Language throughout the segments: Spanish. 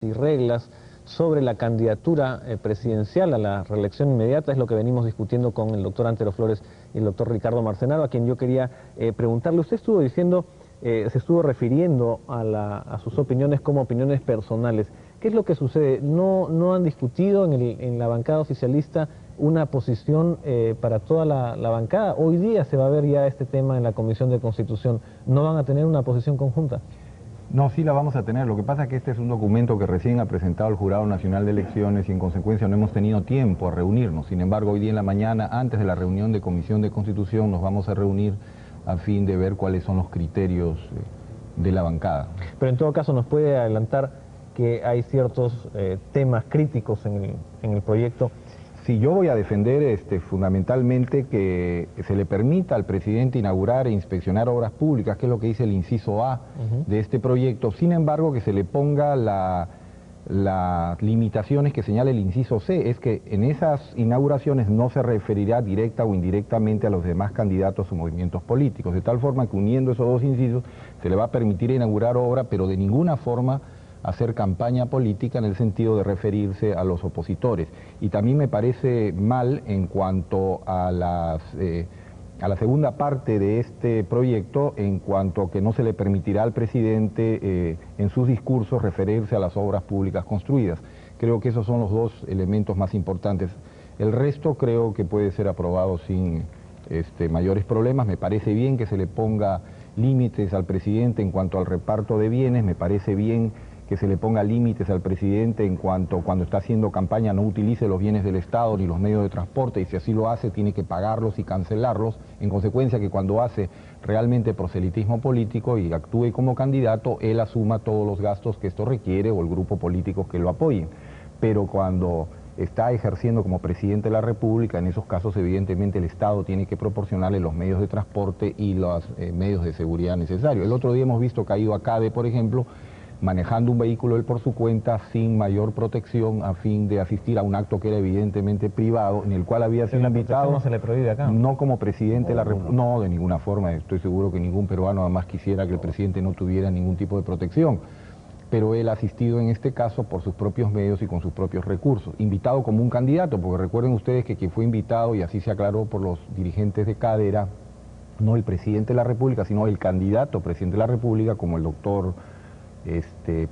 y reglas sobre la candidatura presidencial a la reelección inmediata. Es lo que venimos discutiendo con el doctor Antero Flores y el doctor Ricardo Marcenaro, a quien yo quería preguntarle. Usted estuvo diciendo, se estuvo refiriendo a sus opiniones como opiniones personales. ¿Qué es lo que sucede? ¿No han discutido en la bancada oficialista una posición para toda la bancada? Hoy día se va a ver ya este tema en la Comisión de Constitución. ¿No van a tener una posición conjunta? No, sí la vamos a tener. Lo que pasa es que este es un documento que recién ha presentado el Jurado Nacional de Elecciones y en consecuencia no hemos tenido tiempo a reunirnos. Sin embargo, hoy día en la mañana, antes de la reunión de Comisión de Constitución, nos vamos a reunir a fin de ver cuáles son los criterios de la bancada. Pero en todo caso, ¿nos puede adelantar que hay ciertos temas críticos en el proyecto? Sí, yo voy a defender fundamentalmente que se le permita al presidente inaugurar e inspeccionar obras públicas, que es lo que dice el inciso A de este proyecto. Sin embargo, que se le ponga las limitaciones que señala el inciso C, es que en esas inauguraciones no se referirá directa o indirectamente a los demás candidatos o movimientos políticos, de tal forma que uniendo esos dos incisos se le va a permitir inaugurar obra, pero de ninguna forma hacer campaña política en el sentido de referirse a los opositores. Y también me parece mal en cuanto a la segunda parte de este proyecto, en cuanto a que no se le permitirá al presidente en sus discursos referirse a las obras públicas construidas. Creo que esos son los dos elementos más importantes. El resto creo que puede ser aprobado sin mayores problemas. Me parece bien que se le ponga límites al presidente en cuanto al reparto de bienes, me parece bien que se le ponga límites al presidente en cuanto cuando está haciendo campaña no utilice los bienes del Estado ni los medios de transporte, y si así lo hace tiene que pagarlos y cancelarlos, en consecuencia que cuando hace realmente proselitismo político y actúe como candidato, él asuma todos los gastos que esto requiere o el grupo político que lo apoyen. Pero cuando está ejerciendo como presidente de la República, en esos casos evidentemente el Estado tiene que proporcionarle los medios de transporte y los medios de seguridad necesarios. El otro día hemos visto que ha ido a CADE, por ejemplo, manejando un vehículo él por su cuenta sin mayor protección a fin de asistir a un acto que era evidentemente privado, en el cual había sido invitado. ¿No se le prohíbe acá? No como presidente de la República, no, de ninguna forma. Estoy seguro que ningún peruano además quisiera que el presidente no tuviera ningún tipo de protección, pero él ha asistido en este caso por sus propios medios y con sus propios recursos, invitado como un candidato, porque recuerden ustedes que quien fue invitado, y así se aclaró por los dirigentes de CADE, era no el presidente de la República, sino el candidato presidente de la República, como el doctor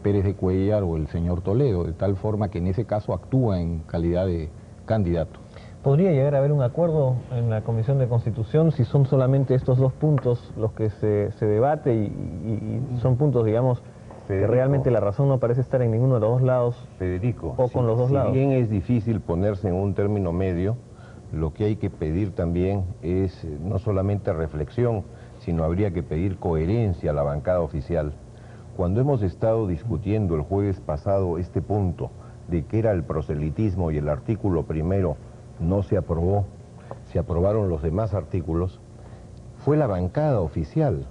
Pérez de Cuellar o el señor Toledo, de tal forma que en ese caso actúa en calidad de candidato. ¿Podría llegar a haber un acuerdo en la Comisión de Constitución si son solamente estos dos puntos los que se debate y son puntos, digamos, Federico, que realmente la razón no parece estar en ninguno de los dos lados, Federico, o con los dos lados? Si bien es difícil ponerse en un término medio, lo que hay que pedir también es no solamente reflexión, sino habría que pedir coherencia a la bancada oficial. Cuando hemos estado discutiendo el jueves pasado este punto de que era el proselitismo y el artículo primero no se aprobó, se aprobaron los demás artículos, fue la bancada oficial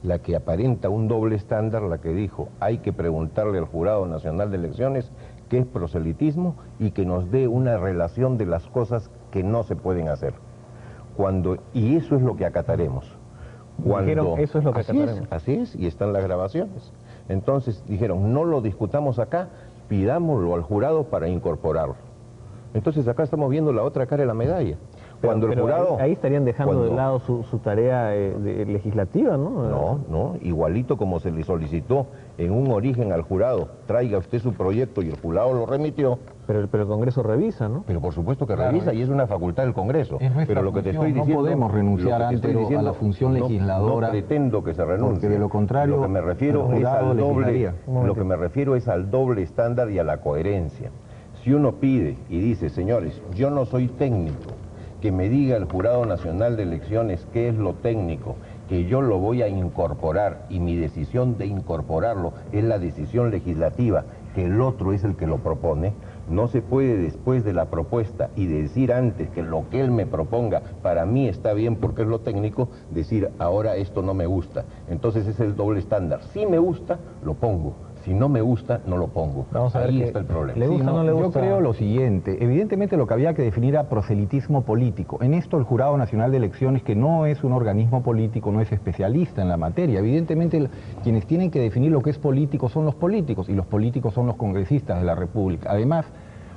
la que aparenta un doble estándar, la que dijo hay que preguntarle al Jurado Nacional de Elecciones qué es proselitismo y que nos dé una relación de las cosas que no se pueden hacer. Y eso es lo que acataremos. Eso es lo que acataremos. Así es, y están las grabaciones. Entonces dijeron, no lo discutamos acá, pidámoslo al jurado para incorporarlo. Entonces acá estamos viendo la otra cara de la medalla. Cuando el jurado... Ahí estarían dejando de lado su tarea legislativa, ¿no? No, igualito como se le solicitó en un origen al jurado, traiga usted su proyecto y el jurado lo remitió. Pero el Congreso revisa, ¿no? Pero por supuesto que revisa y es una facultad del Congreso. Pero lo que te estoy diciendo... No podemos renunciar a la función legisladora. No pretendo que se renuncie. Porque de lo contrario... Lo que me refiero es al doble estándar y a la coherencia. Si uno pide y dice, señores, yo no soy técnico, que me diga el Jurado Nacional de Elecciones qué es lo técnico, que yo lo voy a incorporar y mi decisión de incorporarlo es la decisión legislativa, que el otro es el que lo propone, no se puede después de la propuesta y decir antes que lo que él me proponga para mí está bien porque es lo técnico, decir ahora esto no me gusta. Entonces es el doble estándar. Si me gusta, lo pongo. Si no me gusta, no lo pongo. Vamos a ver Ahí que está el problema. ¿le gusta o no le gusta? Yo creo lo siguiente, evidentemente lo que había que definir era proselitismo político. En esto el Jurado Nacional de Elecciones, que no es un organismo político, no es especialista en la materia, evidentemente quienes tienen que definir lo que es político son los políticos, y los políticos son los congresistas de la República. Además,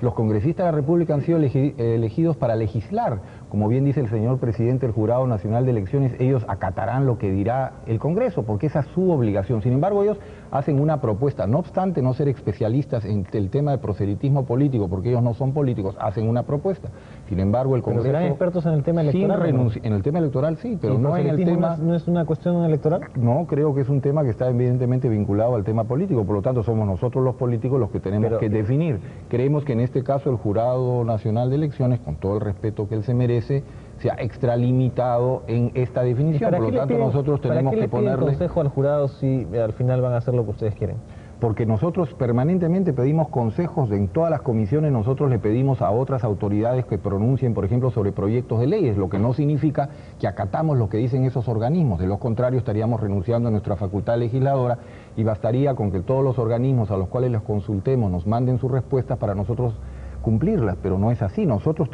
los congresistas de la República han sido elegidos para legislar. Como bien dice el señor presidente del Jurado Nacional de Elecciones, ellos acatarán lo que dirá el Congreso, porque esa es su obligación. Sin embargo, ellos hacen una propuesta, no obstante no ser especialistas en el tema de proselitismo político, porque ellos no son políticos, hacen una propuesta. Sin embargo, el Congreso... ¿Pero serán expertos en el tema electoral? En el tema electoral sí, pero no en el tema... ¿No es una cuestión electoral? No, creo que es un tema que está evidentemente vinculado al tema político, por lo tanto somos nosotros los políticos los que tenemos que definir. Creemos que en este caso el Jurado Nacional de Elecciones, con todo el respeto que él se merece, se ha extralimitado en esta definición, por lo tanto nosotros tenemos que ponerle... ¿Para qué le piden consejo al jurado si al final van a hacer lo que ustedes quieren? Porque nosotros permanentemente pedimos consejos en todas las comisiones, nosotros le pedimos a otras autoridades que pronuncien, por ejemplo, sobre proyectos de leyes, lo que no significa que acatamos lo que dicen esos organismos, de lo contrario estaríamos renunciando a nuestra facultad legisladora y bastaría con que todos los organismos a los cuales los consultemos nos manden sus respuestas para nosotros cumplirlas, pero no es así. Nosotros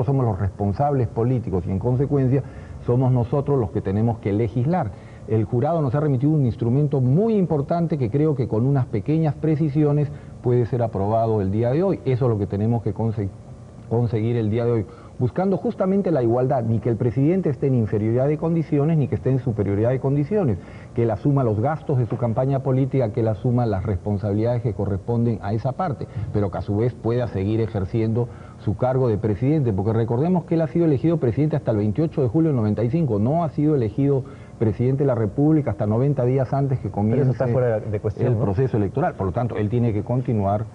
somos los responsables políticos y en consecuencia somos nosotros los que tenemos que legislar. El jurado nos ha remitido un instrumento muy importante que creo que con unas pequeñas precisiones puede ser aprobado el día de hoy. Eso es lo que tenemos que conseguir el día de hoy, buscando justamente la igualdad, ni que el presidente esté en inferioridad de condiciones, ni que esté en superioridad de condiciones, que él asuma los gastos de su campaña política, que él asuma las responsabilidades que corresponden a esa parte, pero que a su vez pueda seguir ejerciendo su cargo de presidente, porque recordemos que él ha sido elegido presidente hasta el 28 de julio del 95, no ha sido elegido presidente de la República hasta 90 días antes que comience el proceso electoral, por lo tanto él tiene que continuar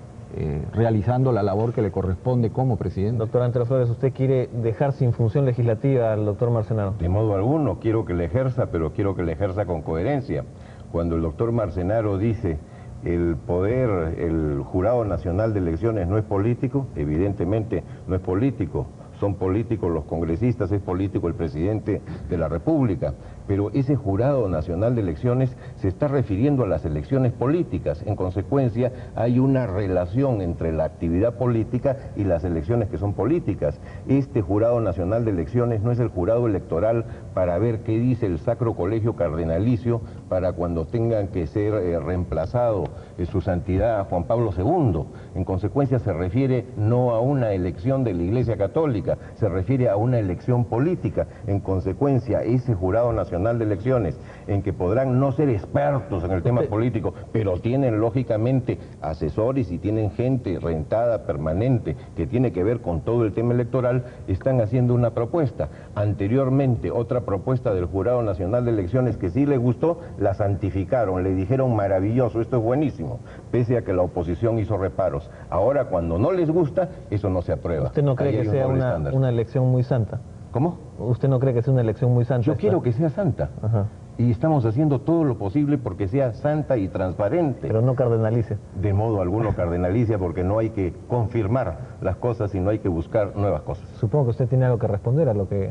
realizando la labor que le corresponde como presidente. Doctor Antero Flores, ¿usted quiere dejar sin función legislativa al doctor Marcenaro? De modo alguno, quiero que le ejerza, pero quiero que le ejerza con coherencia. Cuando el doctor Marcenaro dice el poder, el Jurado Nacional de Elecciones no es político, evidentemente no es político. Son políticos los congresistas, es político el presidente de la República, pero ese Jurado Nacional de Elecciones se está refiriendo a las elecciones políticas. En consecuencia, hay una relación entre la actividad política y las elecciones que son políticas. Este Jurado Nacional de Elecciones no es el jurado electoral para ver qué dice el Sacro Colegio Cardenalicio para cuando tengan que ser reemplazado su santidad Juan Pablo II. En consecuencia, se refiere no a una elección de la Iglesia Católica, se refiere a una elección política. En consecuencia, ese Jurado Nacional de Elecciones, en que podrán no ser expertos en el tema político, pero tienen lógicamente asesores y tienen gente rentada permanente que tiene que ver con todo el tema electoral, están haciendo una propuesta. Anteriormente, otra propuesta del Jurado Nacional de Elecciones que sí les gustó, la santificaron, le dijeron maravilloso, esto es buenísimo, pese a que la oposición hizo reparos. Ahora, cuando no les gusta, eso no se aprueba. ¿Usted no cree que sea una elección muy santa? ¿Cómo? ¿Usted no cree que sea una elección muy santa? Yo quiero que sea santa. Ajá. Y estamos haciendo todo lo posible porque sea santa y transparente. Pero no cardenalice. De modo alguno cardenalicia, porque no hay que confirmar las cosas, sino hay que buscar nuevas cosas. Supongo que usted tiene algo que responder a lo que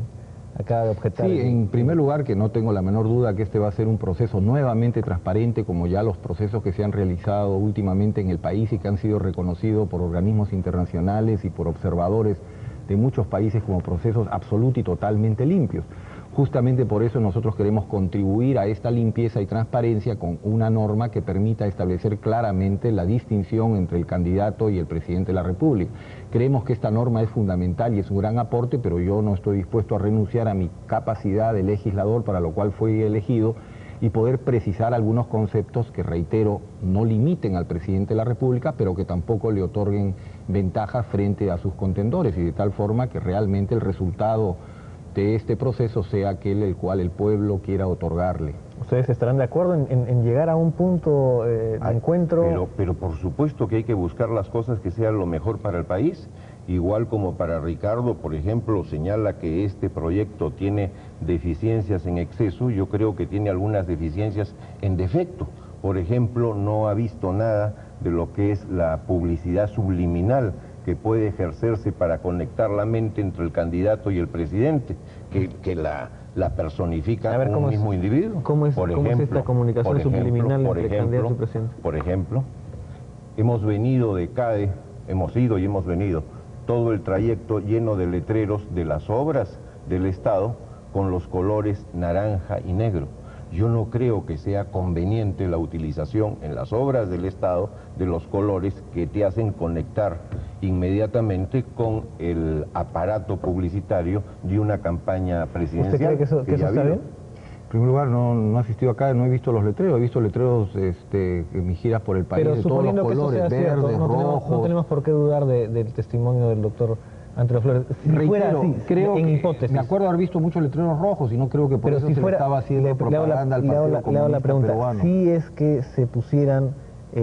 acaba de objetar. Sí, en primer lugar, que no tengo la menor duda que este va a ser un proceso nuevamente transparente, como ya los procesos que se han realizado últimamente en el país y que han sido reconocidos por organismos internacionales y por observadores de muchos países como procesos absolutos y totalmente limpios. Justamente por eso nosotros queremos contribuir a esta limpieza y transparencia con una norma que permita establecer claramente la distinción entre el candidato y el presidente de la República. Creemos que esta norma es fundamental y es un gran aporte, pero yo no estoy dispuesto a renunciar a mi capacidad de legislador, para lo cual fui elegido, y poder precisar algunos conceptos que, reitero, no limiten al presidente de la República, pero que tampoco le otorguen ventajas frente a sus contendores, y de tal forma que realmente el resultado de este proceso sea aquel el cual el pueblo quiera otorgarle. ¿Ustedes estarán de acuerdo en llegar a un punto de encuentro? Pero por supuesto que hay que buscar las cosas que sean lo mejor para el país. Igual como para Ricardo, por ejemplo, señala que este proyecto tiene deficiencias en exceso, yo creo que tiene algunas deficiencias en defecto. Por ejemplo, no ha visto nada de lo que es la publicidad subliminal que puede ejercerse para conectar la mente entre el candidato y el presidente, que la la personifica A ver, un mismo individuo. ¿Cómo es esta comunicación subliminal entre candidato y presidente? Por ejemplo, hemos venido de CADE, hemos ido y hemos venido todo el trayecto lleno de letreros de las obras del Estado con los colores naranja y negro. Yo no creo que sea conveniente la utilización en las obras del Estado de los colores que te hacen conectar inmediatamente con el aparato publicitario de una campaña presidencial. ¿Usted cree que eso está bien? En primer lugar, no he asistido acá, no he visto los letreros, he visto letreros en mis giras por el país, pero de todos los colores, verdes, rojos. No tenemos por qué dudar del testimonio del doctor Antero Flores. Si fuera así, creo en que, hipótesis. me acuerdo haber visto muchos letreros rojos y no creo que por eso se le estaba haciendo propaganda al Partido Comunista Peruano. Si es que se pusieran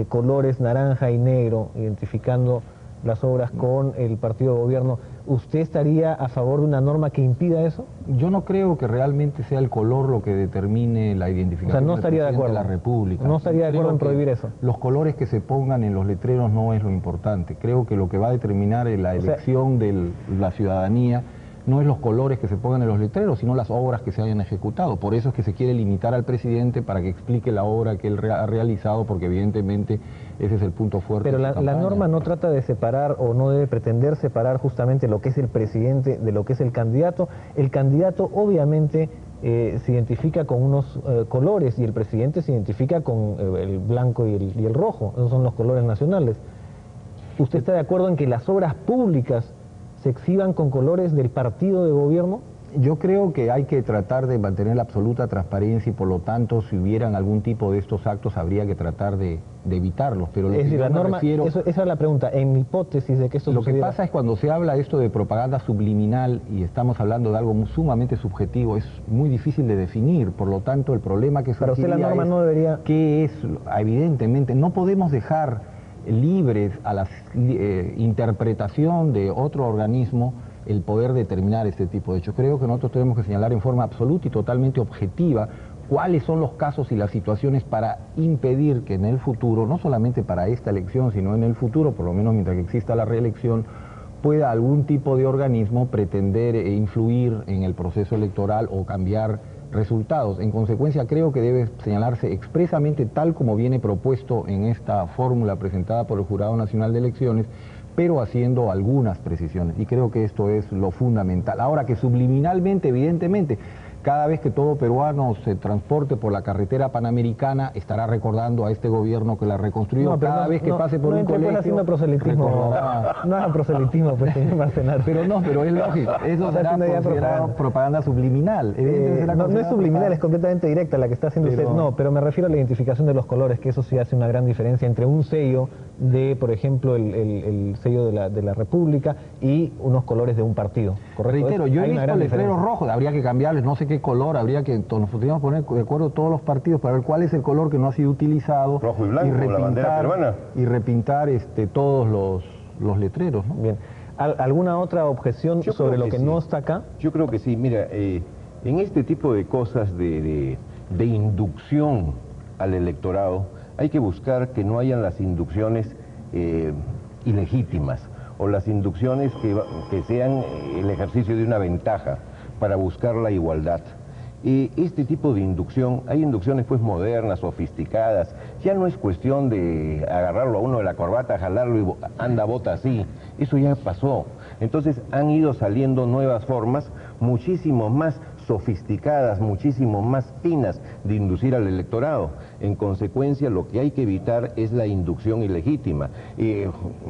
colores naranja y negro, identificando las obras con el partido de gobierno, ¿usted estaría a favor de una norma que impida eso? Yo no creo que realmente sea el color lo que determine la identificación no estaría del presidente de la República. No estaría de acuerdo en prohibir eso. Los colores que se pongan en los letreros no es lo importante. Creo que lo que va a determinar la elección de la ciudadanía no es los colores que se pongan en los letreros, sino las obras que se hayan ejecutado. Por eso es que se quiere limitar al presidente para que explique la obra que él ha realizado, porque evidentemente ese es el punto fuerte. Pero la norma no trata de separar o no debe pretender separar justamente lo que es el presidente de lo que es el candidato. El candidato obviamente se identifica con unos colores y el presidente se identifica con el blanco y el rojo. Esos son los colores nacionales. ¿Usted está de acuerdo en que las obras públicas se exhiban con colores del partido de gobierno? Yo creo que hay que tratar de mantener la absoluta transparencia y por lo tanto si hubieran algún tipo de estos actos habría que tratar de evitarlos. Pero es decir, la norma, esa es la pregunta, en hipótesis de que esto sucediera. Lo que pasa es cuando se habla esto de propaganda subliminal y estamos hablando de algo sumamente subjetivo, es muy difícil de definir, por lo tanto el problema que surgiría Pero la norma no debería... ¿Qué es? Evidentemente, no podemos dejar libres a la interpretación de otro organismo el poder determinar este tipo de hechos. Creo que nosotros tenemos que señalar en forma absoluta y totalmente objetiva cuáles son los casos y las situaciones para impedir que en el futuro, no solamente para esta elección, sino en el futuro, por lo menos mientras que exista la reelección, pueda algún tipo de organismo pretender influir en el proceso electoral o cambiar resultados. En consecuencia, creo que debe señalarse expresamente tal como viene propuesto en esta fórmula presentada por el Jurado Nacional de Elecciones, pero haciendo algunas precisiones, y creo que esto es lo fundamental. Ahora, que subliminalmente, evidentemente, cada vez que todo peruano se transporte por la carretera panamericana, estará recordando a este gobierno que la reconstruyó. Cada vez que pase por un colegio... haciendo proselitismo, no haga proselitismo, pues, señor Marcenaro. Pero es lógico, eso será considerado propaganda subliminal. No es subliminal, es completamente directa la que está haciendo usted. No, pero me refiero a la identificación de los colores, que eso sí hace una gran diferencia entre un sello de, por ejemplo, el sello de la República y unos colores de un partido, ¿correcto? Reitero, yo he visto letreros rojos, habría que cambiarles, no sé qué color, habría que nos podríamos poner de acuerdo todos los partidos para ver cuál es el color que no ha sido utilizado. Rojo y blanco, la bandera peruana. Y repintar todos los letreros, ¿no? Bien. ¿Alguna otra objeción sobre lo que no está acá? Yo creo que sí. Mira, en este tipo de cosas de inducción al electorado, hay que buscar que no hayan las inducciones ilegítimas o las inducciones que sean el ejercicio de una ventaja para buscar la igualdad. Este tipo de inducción, hay inducciones pues modernas, sofisticadas, ya no es cuestión de agarrarlo a uno de la corbata, jalarlo y anda, vota así, eso ya pasó. Entonces han ido saliendo nuevas formas, muchísimo más sofisticadas, muchísimo más finas de inducir al electorado. En consecuencia, lo que hay que evitar es la inducción ilegítima.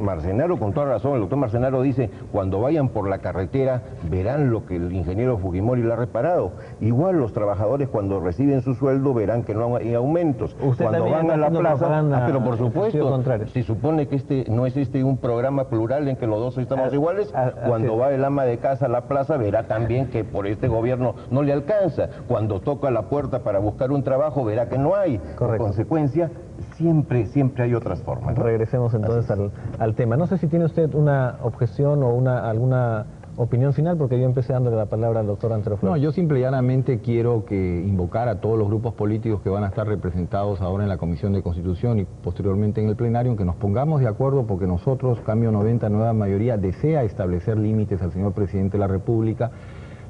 Marcenaro, con toda razón, el doctor Marcenaro dice, cuando vayan por la carretera verán lo que el ingeniero Fujimori le ha reparado. Igual los trabajadores cuando reciben su sueldo verán que no hay aumentos. Cuando van a la plaza, pero por supuesto, se supone que no es un programa plural en que los dos estamos iguales, cuando va el ama de casa a la plaza verá también que por este gobierno no le alcanza. Cuando toca la puerta para buscar un trabajo verá que no hay. Correcto. En consecuencia, siempre hay otras formas, ¿no? Regresemos entonces al tema. No sé si tiene usted una objeción o alguna opinión final, porque yo empecé dándole la palabra al doctor Antero Flores. No, yo simple y llanamente quiero invocar a todos los grupos políticos que van a estar representados ahora en la Comisión de Constitución y posteriormente en el plenario, en que nos pongamos de acuerdo, porque nosotros, Cambio 90, nueva mayoría, desea establecer límites al señor presidente de la República,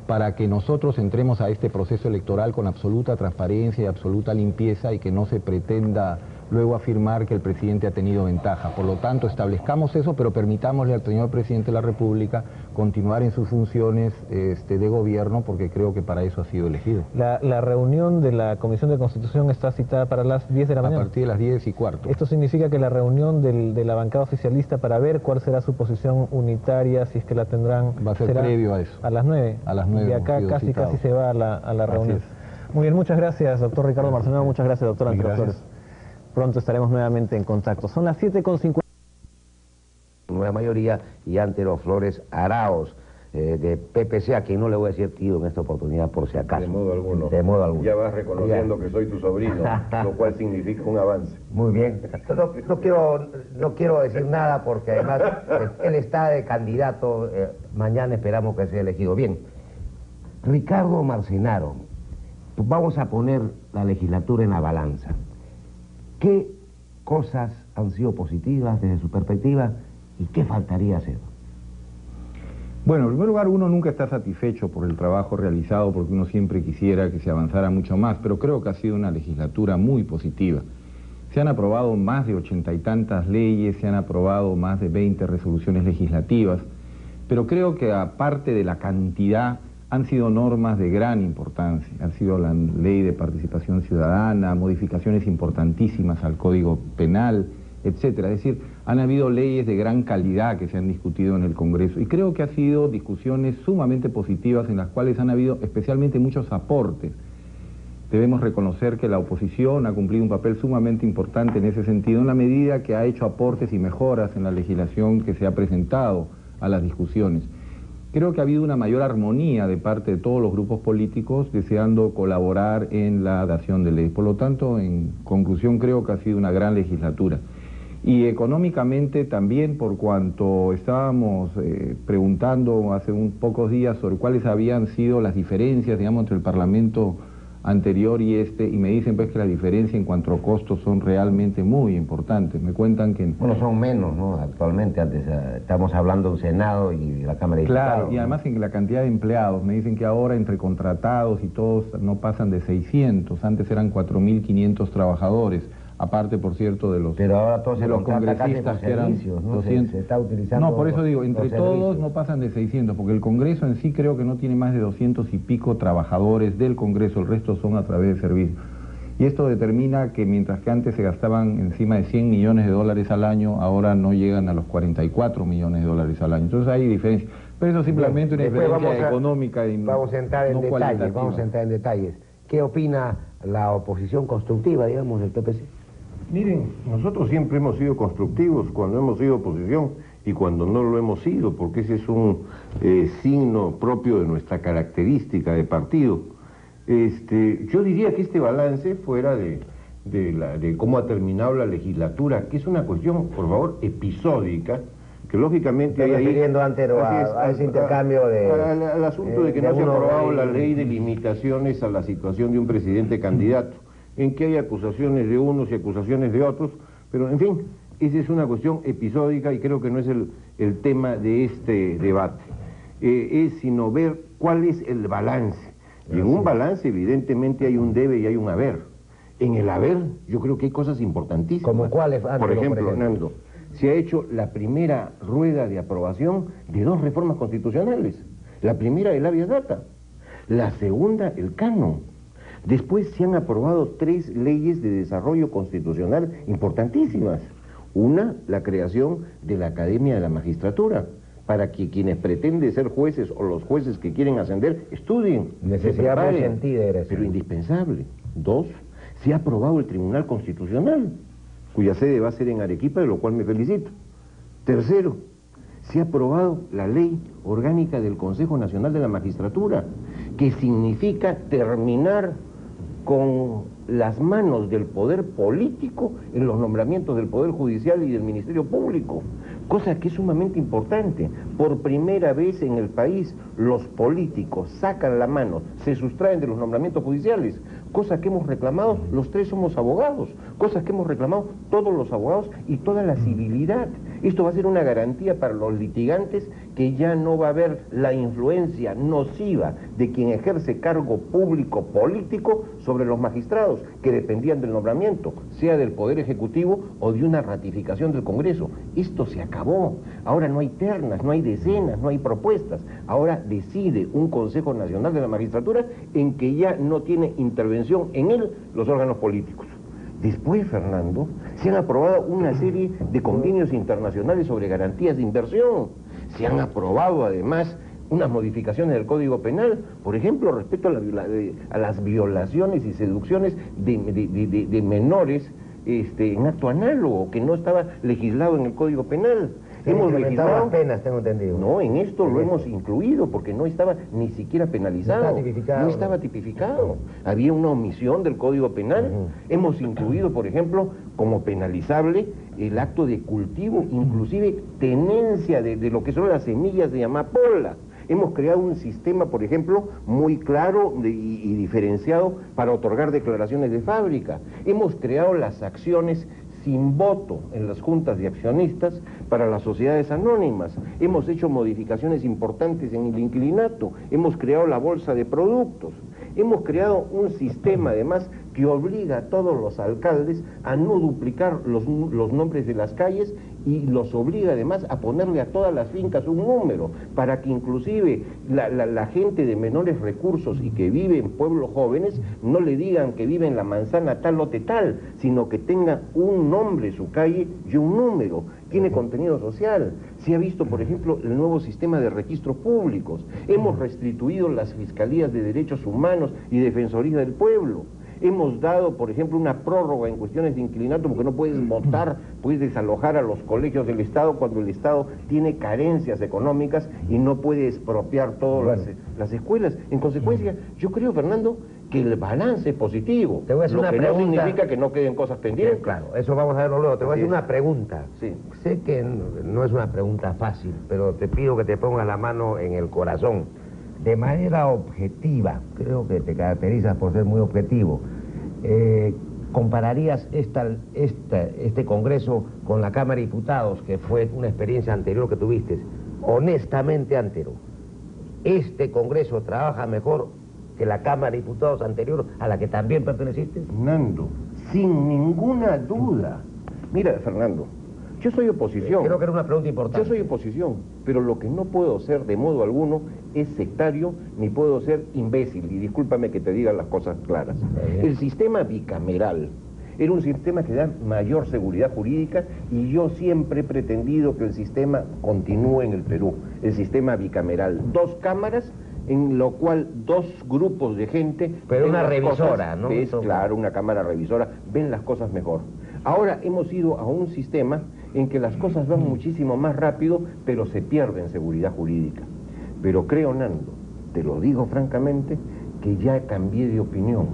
para que nosotros entremos a este proceso electoral con absoluta transparencia y absoluta limpieza y que no se pretenda luego afirmar que el presidente ha tenido ventaja. Por lo tanto, establezcamos eso, pero permitámosle al señor presidente de la República continuar en sus funciones de gobierno, porque creo que para eso ha sido elegido. La reunión de la Comisión de Constitución está citada para las 10 de la mañana. A partir de las 10:15. Esto significa que la reunión de la bancada oficialista para ver cuál será su posición unitaria, si es que la tendrán... Va a ser previo a eso. A las 9. A las 9. Y acá casi se va a la reunión. Muy bien, muchas gracias, doctor Ricardo Marcenaro. Muchas gracias, doctor Antero Flores. Pronto estaremos nuevamente en contacto. Son las 7:50. Nueva mayoría, y Antero Flores Araos, de PPC, a quien no le voy a decir tío en esta oportunidad por si acaso. De modo alguno. De modo alguno. Ya vas reconociendo que soy tu sobrino, lo cual significa un avance. Muy bien. No quiero decir nada porque además él está de candidato, mañana esperamos que sea elegido. Bien, Ricardo Marcenaro, vamos a poner la legislatura en la balanza. ¿Qué cosas han sido positivas desde su perspectiva y qué faltaría hacer? Bueno, en primer lugar, uno nunca está satisfecho por el trabajo realizado, porque uno siempre quisiera que se avanzara mucho más, pero creo que ha sido una legislatura muy positiva. Se han aprobado más de 80 y tantas leyes, se han aprobado más de 20 resoluciones legislativas, pero creo que aparte de la cantidad, han sido normas de gran importancia. Han sido la ley de participación ciudadana, modificaciones importantísimas al Código Penal, etcétera. Es decir, han habido leyes de gran calidad que se han discutido en el Congreso y creo que han sido discusiones sumamente positivas en las cuales han habido especialmente muchos aportes. Debemos reconocer que la oposición ha cumplido un papel sumamente importante en ese sentido, en la medida que ha hecho aportes y mejoras en la legislación que se ha presentado a las discusiones. Creo que ha habido una mayor armonía de parte de todos los grupos políticos deseando colaborar en la dación de leyes. Por lo tanto, en conclusión, creo que ha sido una gran legislatura. Y económicamente también, por cuanto estábamos preguntando hace unos pocos días sobre cuáles habían sido las diferencias, digamos, entre el Parlamento anterior y y me dicen pues que las diferencias en cuanto a costos son realmente muy importantes. Me cuentan que... Bueno, son menos, ¿no? Actualmente, antes estamos hablando del Senado y la Cámara de Diputados. Claro, y además en la cantidad de empleados. Me dicen que ahora entre contratados y todos no pasan de 600, antes eran 4.500 trabajadores. Aparte, por cierto, de los, pero ahora todos de los congresistas que eran ¿no? 200. Se está utilizando. No, por eso digo, entre todos no pasan de 600, porque el Congreso en sí creo que no tiene más de 200 y pico trabajadores del Congreso, el resto son a través de servicios. Y esto determina que mientras que antes se gastaban encima de 100 millones de dólares al año, ahora no llegan a los 44 millones de dólares al año. Entonces hay diferencia. Pero eso simplemente bien, una diferencia económica y vamos a entrar en detalles, vamos a entrar en detalles. ¿Qué opina la oposición constructiva, digamos, del PPC? Miren, nosotros siempre hemos sido constructivos cuando hemos sido oposición y cuando no lo hemos sido, porque ese es un signo propio de nuestra característica de partido. Yo diría que este balance, fuera de cómo ha terminado la legislatura, que es una cuestión, por favor, episódica, que lógicamente estoy refiriendo antes a ese intercambio de... Al asunto de que no se ha aprobado la ley de limitaciones a la situación de un presidente candidato, en que hay acusaciones de unos y acusaciones de otros, pero en fin, esa es una cuestión episódica y creo que no es el tema de este debate. Es sino ver cuál es el balance. Y en un balance evidentemente hay un debe y hay un haber. En el haber yo creo que hay cosas importantísimas. ¿Como cuáles? Por ejemplo, Nando, se ha hecho la primera rueda de aprobación de 2 reformas constitucionales. La primera, el habeas data. La segunda, el canon. Después se han aprobado 3 leyes de desarrollo constitucional importantísimas. Una, la creación de la Academia de la Magistratura, para que quienes pretenden ser jueces o los jueces que quieren ascender estudien. Necesidad muy sentida era eso. Pero indispensable. 2, se ha aprobado el Tribunal Constitucional, cuya sede va a ser en Arequipa, de lo cual me felicito. 3, se ha aprobado la Ley Orgánica del Consejo Nacional de la Magistratura, que significa terminar con las manos del poder político en los nombramientos del Poder Judicial y del Ministerio Público, cosa que es sumamente importante. Por primera vez en el país los políticos sacan la mano, se sustraen de los nombramientos judiciales, cosa que hemos reclamado, los 3 somos abogados, cosas que hemos reclamado todos los abogados y toda la civilidad. Esto va a ser una garantía para los litigantes, que ya no va a haber la influencia nociva de quien ejerce cargo público político sobre los magistrados, que dependían del nombramiento, sea del Poder Ejecutivo o de una ratificación del Congreso. Esto se acabó. Ahora no hay ternas, no hay decenas, no hay propuestas. Ahora decide un Consejo Nacional de la Magistratura en que ya no tiene intervención en él los órganos políticos. Después, Fernando, se han aprobado una serie de convenios internacionales sobre garantías de inversión. Se han aprobado, además, unas modificaciones del Código Penal, por ejemplo, respecto a las violaciones y seducciones de menores en acto análogo, que no estaba legislado en el Código Penal. Hemos legislado las penas, tengo entendido. No, en esto lo hemos incluido, porque no estaba ni siquiera penalizado. No estaba tipificado. No estaba tipificado. Había una omisión del Código Penal. Hemos incluido, por ejemplo, como penalizable el acto de cultivo, inclusive tenencia de lo que son las semillas de amapola. Hemos creado un sistema, por ejemplo, muy claro y diferenciado para otorgar declaraciones de fábrica. Hemos creado las acciones sin voto en las juntas de accionistas para las sociedades anónimas. Hemos hecho modificaciones importantes en el inquilinato. Hemos creado la bolsa de productos. Hemos creado un sistema, además, que obliga a todos los alcaldes a no duplicar los nombres de las calles, y los obliga además a ponerle a todas las fincas un número, para que inclusive la gente de menores recursos y que vive en pueblos jóvenes no le digan que vive en la manzana tal lote tal, sino que tenga un nombre su calle y un número. Tiene contenido social. Se ha visto, por ejemplo, el nuevo sistema de registros públicos. Hemos restituido las fiscalías de derechos humanos y defensoría del pueblo. Hemos dado, por ejemplo, una prórroga en cuestiones de inquilinato, porque no puedes votar, puedes desalojar a los colegios del Estado cuando el Estado tiene carencias económicas y no puede expropiar todas las escuelas. En consecuencia, yo creo, Fernando, que el balance es positivo. Te voy a hacer una pregunta. pregunta. No significa que no queden cosas pendientes. Sí, claro, eso vamos a verlo luego. Te voy a hacer una pregunta. Sí. Sé que no es una pregunta fácil, pero te pido que te pongas la mano en el corazón. De manera objetiva, creo que te caracterizas por ser muy objetivo. ¿Compararías este Congreso con la Cámara de Diputados, que fue una experiencia anterior que tuviste? Honestamente, Antero, ¿este Congreso trabaja mejor que la Cámara de Diputados anterior a la que también perteneciste? Fernando, sin ninguna duda. Mira, Fernando, yo soy oposición. Creo que era una pregunta importante. Yo soy oposición, pero lo que no puedo ser de modo alguno es sectario, ni puedo ser imbécil, y discúlpame que te diga las cosas claras. El sistema bicameral era un sistema que da mayor seguridad jurídica, y yo siempre he pretendido que el sistema continúe en el Perú, el sistema bicameral. 2 cámaras, en lo cual 2 grupos de gente... Pero una revisora, ¿no? Es, claro, una cámara revisora, ven las cosas mejor. Ahora hemos ido a un sistema en que las cosas van muchísimo más rápido, pero se pierde en seguridad jurídica. Pero creo, Nando, te lo digo francamente, que ya cambié de opinión.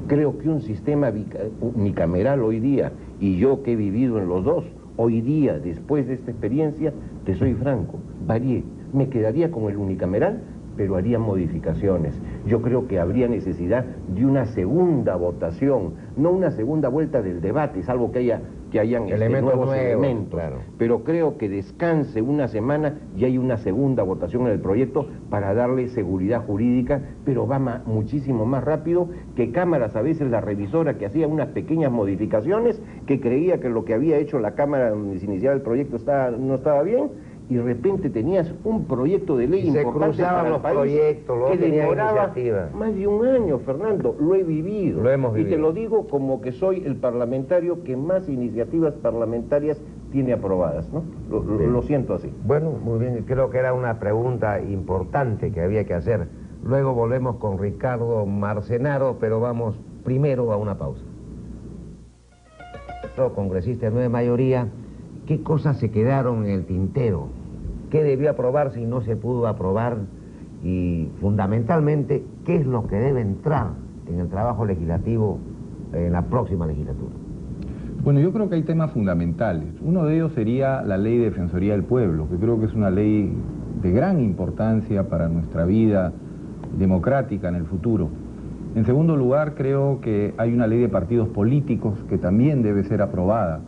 Creo que un sistema bicameral hoy día, y yo que he vivido en los dos, hoy día, después de esta experiencia, te soy franco, varié. Me quedaría con el unicameral, pero haría modificaciones. Yo creo que habría necesidad de una segunda votación, no una segunda vuelta del debate, salvo que hayan nuevos elementos. Claro. Pero creo que descanse una semana y hay una segunda votación en el proyecto para darle seguridad jurídica, pero va muchísimo más rápido que cámaras, a veces la revisora que hacía unas pequeñas modificaciones, que creía que lo que había hecho la Cámara donde se iniciaba el proyecto no estaba bien, y de repente tenías un proyecto de ley importante para el país, que demoraba más de un año, Fernando. Lo he vivido. Lo hemos vivido. Y te lo digo como que soy el parlamentario que más iniciativas parlamentarias tiene aprobadas, ¿no? Lo siento así. Bueno, muy bien, creo que era una pregunta importante que había que hacer. Luego volvemos con Ricardo Marcenaro, pero vamos primero a una pausa. Congresista de nueva mayoría, ¿qué cosas se quedaron en el tintero? ¿Qué debió aprobarse y no se pudo aprobar? Y fundamentalmente, ¿qué es lo que debe entrar en el trabajo legislativo en la próxima legislatura? Bueno, yo creo que hay temas fundamentales. Uno de ellos sería la Ley de Defensoría del Pueblo, que creo que es una ley de gran importancia para nuestra vida democrática en el futuro. En segundo lugar, creo que hay una ley de partidos políticos que también debe ser aprobada.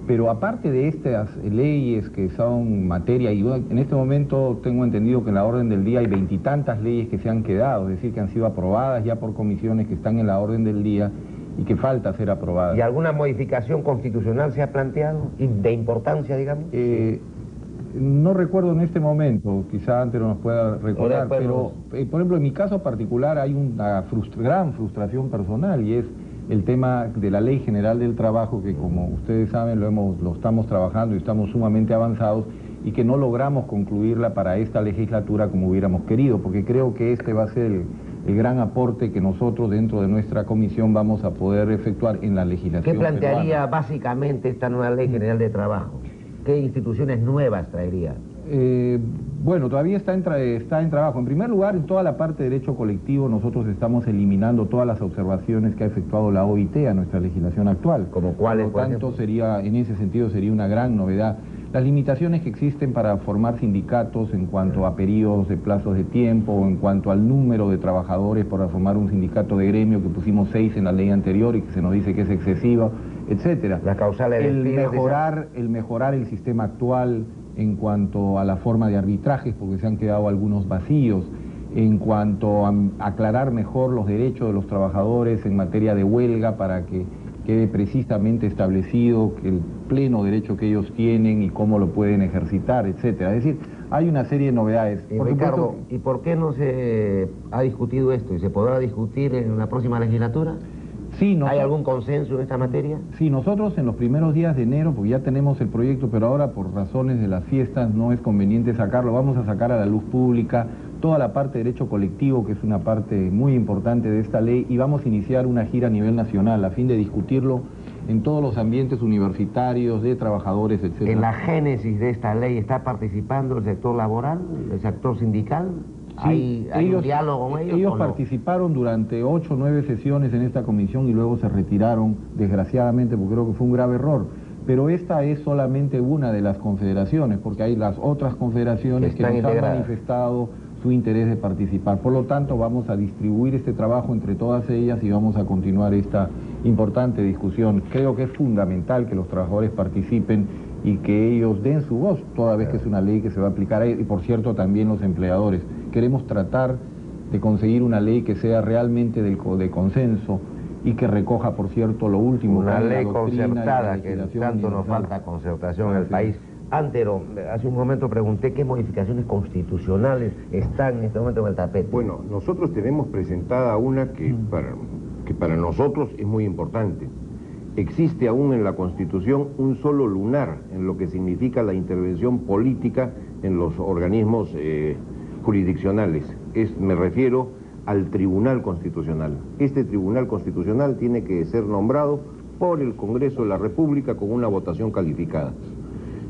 Pero aparte de estas leyes que son materia, y en este momento tengo entendido que en la orden del día hay 20 y tantas leyes que se han quedado, es decir, que han sido aprobadas ya por comisiones que están en la orden del día y que falta ser aprobadas. ¿Y alguna modificación constitucional se ha planteado, de importancia, digamos? No recuerdo en este momento, quizá antes nos pueda recordar, pero por ejemplo en mi caso particular hay una gran frustración personal, y es el tema de la Ley General del Trabajo, que como ustedes saben lo estamos trabajando y estamos sumamente avanzados, y que no logramos concluirla para esta legislatura como hubiéramos querido, porque creo que este va a ser el gran aporte que nosotros dentro de nuestra comisión vamos a poder efectuar en la legislación ¿Qué plantearía peruana. Básicamente esta nueva Ley General de Trabajo? ¿Qué instituciones nuevas traería? Bueno, todavía está en trabajo. En primer lugar, en toda la parte de derecho colectivo nosotros estamos eliminando todas las observaciones que ha efectuado la OIT a nuestra legislación actual. ¿Como cuáles, por lo tanto, en ese sentido sería una gran novedad. Las limitaciones que existen para formar sindicatos en cuanto a periodos de plazos de tiempo, o en cuanto al número de trabajadores para formar un sindicato de gremio, que pusimos 6 en la ley anterior y que se nos dice que es excesivo, etcétera. Las causales de el mejorar el sistema actual en cuanto a la forma de arbitrajes, porque se han quedado algunos vacíos, en cuanto a aclarar mejor los derechos de los trabajadores en materia de huelga para que quede precisamente establecido el pleno derecho que ellos tienen y cómo lo pueden ejercitar, etcétera. Es decir, hay una serie de novedades. Ricardo, ¿y por qué no se ha discutido esto? ¿Y se podrá discutir en la próxima legislatura? Sí, ¿Hay algún consenso en esta materia? Sí, nosotros en los primeros días de enero, porque ya tenemos el proyecto, pero ahora por razones de las fiestas no es conveniente sacarlo, vamos a sacar a la luz pública toda la parte de derecho colectivo, que es una parte muy importante de esta ley, y vamos a iniciar una gira a nivel nacional a fin de discutirlo en todos los ambientes universitarios, de trabajadores, etc. ¿En la génesis de esta ley está participando el sector laboral, el sector sindical? Sí, ¿Hay un diálogo con ellos? Ellos participaron durante 8 o 9 sesiones en esta comisión y luego se retiraron, desgraciadamente, porque creo que fue un grave error. Pero esta es solamente una de las confederaciones, porque hay las otras confederaciones que nos han manifestado su interés de participar. Por lo tanto, vamos a distribuir este trabajo entre todas ellas y vamos a continuar esta importante discusión. Creo que es fundamental que los trabajadores participen y que ellos den su voz, toda vez que es una ley que se va a aplicar a ellos, y por cierto también los empleadores. Queremos tratar de conseguir una ley que sea realmente de consenso y que recoja, por cierto, lo último. Una ley concertada, que tanto nos falta concertación en el país. Antero, hace un momento pregunté qué modificaciones constitucionales están en este momento en el tapete. Bueno, nosotros tenemos presentada una que para nosotros es muy importante. Existe aún en la Constitución un solo lunar en lo que significa la intervención política en los organismos jurisdiccionales. Me refiero al Tribunal Constitucional. Este Tribunal Constitucional tiene que ser nombrado por el Congreso de la República con una votación calificada.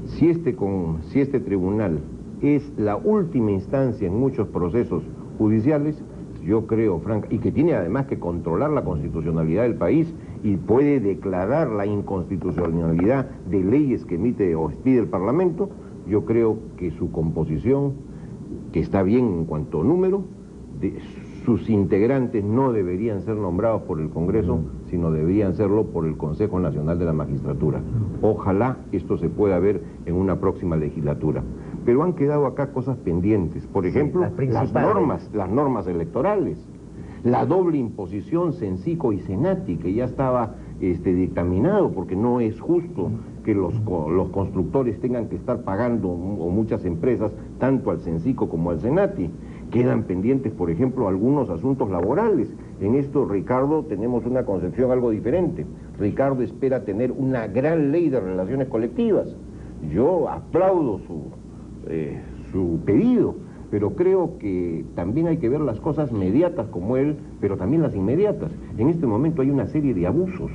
Si este tribunal es la última instancia en muchos procesos judiciales, yo creo, y que tiene además que controlar la constitucionalidad del país y puede declarar la inconstitucionalidad de leyes que emite o expide el Parlamento, yo creo que su composición, que está bien en cuanto a número, sus integrantes no deberían ser nombrados por el Congreso, sino deberían serlo por el Consejo Nacional de la Magistratura. Ojalá esto se pueda ver en una próxima legislatura. Pero han quedado acá cosas pendientes. Por ejemplo, las normas electorales, la doble imposición Censico y Senati, que ya estaba dictaminado, porque no es justo que los constructores tengan que estar pagando, o muchas empresas, tanto al Censico como al Senati. Quedan pendientes, por ejemplo, algunos asuntos laborales. En esto, Ricardo, tenemos una concepción algo diferente. Ricardo espera tener una gran ley de relaciones colectivas. Yo aplaudo su pedido, pero creo que también hay que ver las cosas mediatas como él, pero también las inmediatas. En este momento hay una serie de abusos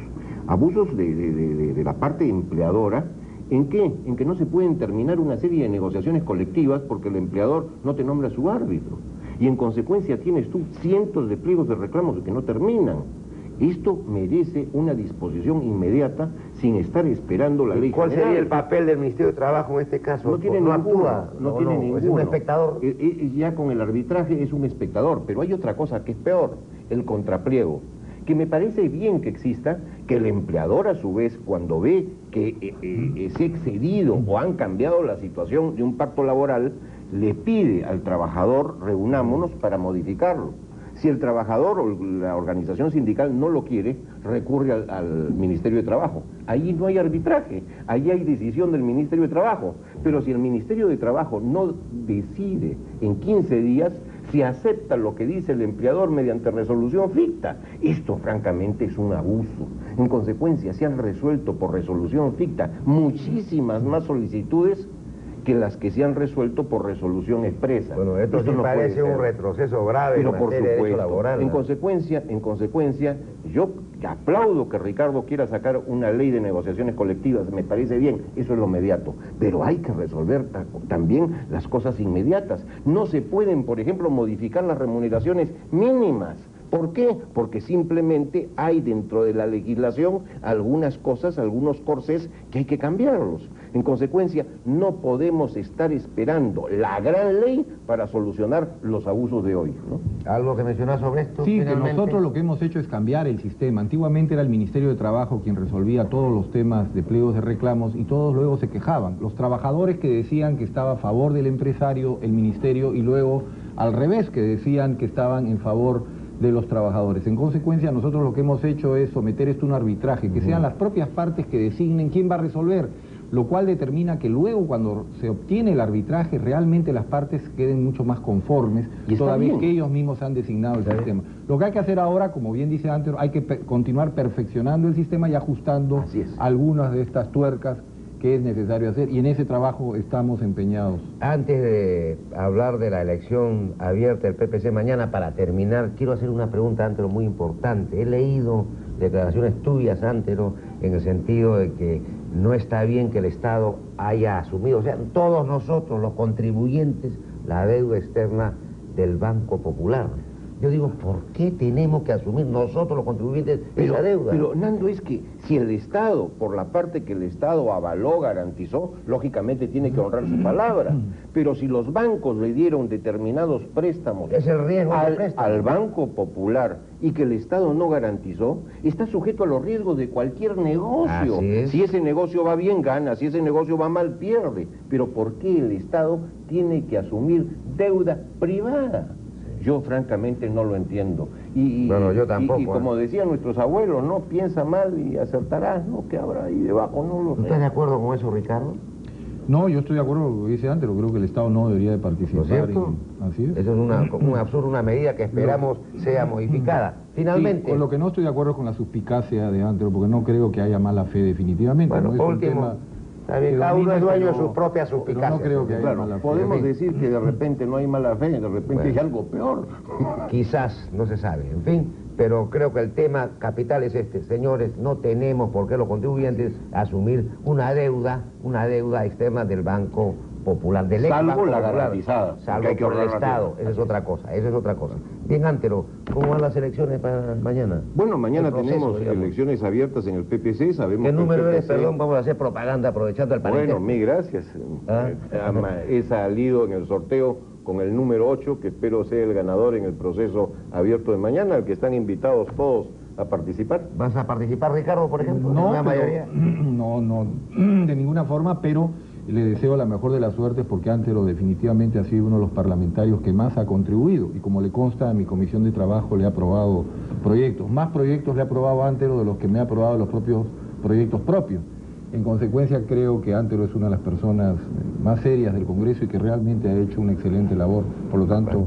de la parte empleadora. ¿En qué? En que no se pueden terminar una serie de negociaciones colectivas porque el empleador no te nombra su árbitro. Y en consecuencia tienes tú cientos de pliegos de reclamos que no terminan. Esto merece una disposición inmediata sin estar esperando la ley ¿Cuál general. sería el papel del Ministerio de Trabajo en este caso? No tiene ninguno. Es un espectador. Ya con el arbitraje es un espectador, pero hay otra cosa que es peor, el contrapliego. que me parece bien que exista, que el empleador a su vez, cuando ve que se ha excedido o han cambiado la situación de un pacto laboral, le pide al trabajador, reunámonos para modificarlo. Si el trabajador o la organización sindical no lo quiere, recurre al Ministerio de Trabajo. Ahí no hay arbitraje, ahí hay decisión del Ministerio de Trabajo. Pero si el Ministerio de Trabajo no decide en 15 días, se acepta lo que dice el empleador mediante resolución ficta. Esto francamente es un abuso. En consecuencia, se han resuelto por resolución ficta muchísimas más solicitudes que las que se han resuelto por resolución expresa. Bueno, esto sí no parece un retroceso grave pero en por materia de derecho supuesto, laboral. en consecuencia, yo aplaudo que Ricardo quiera sacar una ley de negociaciones colectivas, me parece bien, eso es lo inmediato, pero hay que resolver también las cosas inmediatas. No se pueden, por ejemplo, modificar las remuneraciones mínimas. ¿Por qué? Porque simplemente hay dentro de la legislación algunas cosas, algunos corsés que hay que cambiarlos. En consecuencia, no podemos estar esperando la gran ley para solucionar los abusos de hoy, ¿no? ¿Algo que mencionar sobre esto? Sí, que finalmente? nosotros lo que hemos hecho es cambiar el sistema. Antiguamente era el Ministerio de Trabajo quien resolvía todos los temas de pliegos de reclamos y todos luego se quejaban. Los trabajadores que decían que estaba a favor del empresario, el ministerio, y luego al revés, que decían que estaban en favor de los trabajadores. En consecuencia, nosotros lo que hemos hecho es someter esto a un arbitraje, que sean las propias partes que designen quién va a resolver, lo cual determina que luego cuando se obtiene el arbitraje realmente las partes queden mucho más conformes, toda vez que ellos mismos han designado el sistema. Lo que hay que hacer ahora, como bien dice antes, hay que continuar perfeccionando el sistema y ajustando algunas de estas tuercas que es necesario hacer, y en ese trabajo estamos empeñados. Antes de hablar de la elección abierta del PPC mañana, para terminar, quiero hacer una pregunta, Antero, muy importante. He leído declaraciones tuyas, Antero, en el sentido de que no está bien que el Estado haya asumido, o sea, todos nosotros, los contribuyentes, la deuda externa del Banco Popular. Yo digo, ¿por qué tenemos que asumir nosotros los contribuyentes esa deuda? Pero, Nando, es que si el Estado, por la parte que el Estado avaló, garantizó, lógicamente tiene que honrar su palabra. Pero si los bancos le dieron determinados préstamos es el riesgo al Banco Popular y que el Estado no garantizó, está sujeto a los riesgos de cualquier negocio. Así es. Si ese negocio va bien, gana. Si ese negocio va mal, pierde. Pero ¿por qué el Estado tiene que asumir deuda privada? Yo francamente no lo entiendo. Bueno, yo tampoco. Y como decían nuestros abuelos, no piensa mal y acertarás, ¿no? ¿Qué habrá ahí debajo? No lo sé. ¿Estás de acuerdo con eso, Ricardo? No, yo estoy de acuerdo con lo que dice antes, yo creo que el Estado no debería de participar. ¿No es cierto? Así es. Eso es un absurdo, una medida que esperamos sea modificada. Finalmente... Sí, con lo que no estoy de acuerdo es con la suspicacia de Antero, porque no creo que haya mala fe definitivamente. Bueno, no es por un último, tema... cada uno es dueño de sus propias suspicacias. No creo que haya Claro, mala fe. podemos decir que de repente no hay mala fe, de repente hay algo peor. Quizás, no se sabe, en fin, pero creo que el tema capital es este. Señores, no tenemos por qué los contribuyentes asumir una deuda externa del Banco Popular, del ex Salvo Banco la Popular, garantizada, salvo hay que por el ahorrar Estado, rápido. esa es otra cosa, esa es otra cosa. Bien, Antero, ¿cómo van las elecciones para mañana? Bueno, mañana El proceso, tenemos digamos. elecciones abiertas en el PPC, sabemos ¿Qué que el número eres? PPC Perdón, vamos a hacer propaganda aprovechando el parentesco. Bueno, mil gracias. He salido en el sorteo con el número 8, que espero sea el ganador en el proceso abierto de mañana, al que están invitados todos a participar. ¿Vas a participar, Ricardo, por ejemplo? No, ¿La mayoría? no, de ninguna forma, pero le deseo la mejor de las suertes porque Antero definitivamente ha sido uno de los parlamentarios que más ha contribuido y como le consta a mi comisión de trabajo le ha aprobado proyectos. Más proyectos le ha aprobado Antero de los que me ha aprobado los propios proyectos propios. En consecuencia creo que Antero es una de las personas más serias del Congreso y que realmente ha hecho una excelente labor. Por lo tanto,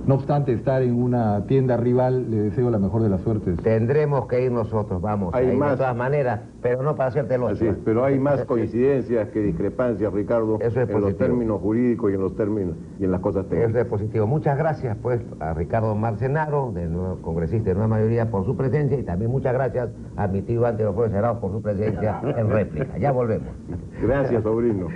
no obstante estar en una tienda rival, le deseo la mejor de las suertes. Tendremos que ir nosotros, vamos, Hay a ir más. de todas maneras, pero no para hacerte el Así es, pero hay más coincidencias que discrepancias, Ricardo, Eso es en los positivo. términos jurídicos y en los términos y en las cosas técnicas. Eso es positivo. Muchas gracias, pues, a Ricardo Marcenaro, del nuevo congresista de Nueva Mayoría, por su presencia, y también muchas gracias a mi tío Antero Flores Herao por su presencia en réplica. Ya volvemos. Gracias, sobrino.